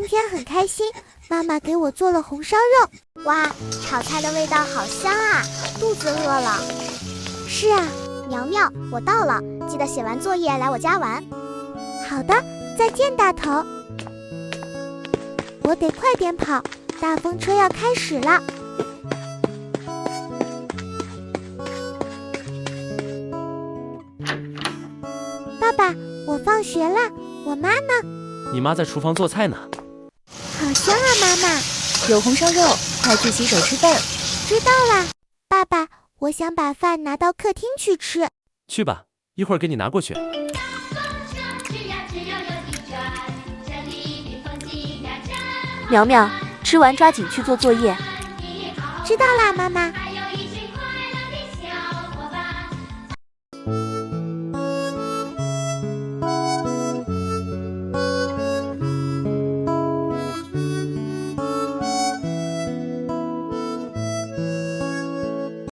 天很开心，妈妈给我做了红烧肉。哇，炒菜的味道好香啊，肚子饿了。是啊，苗苗，我到了，记得写完作业来我家玩。好的，再见大头。我得快点跑，大风车要开始了。爸爸，我放学了，我妈呢？你妈在厨房做菜呢。好香啊，妈妈！有红烧肉，快去洗手吃饭。知道啦，爸爸，我想把饭拿到客厅去吃。去吧，一会儿给你拿过去。苗苗，吃完抓紧去做作业。知道啦，妈妈。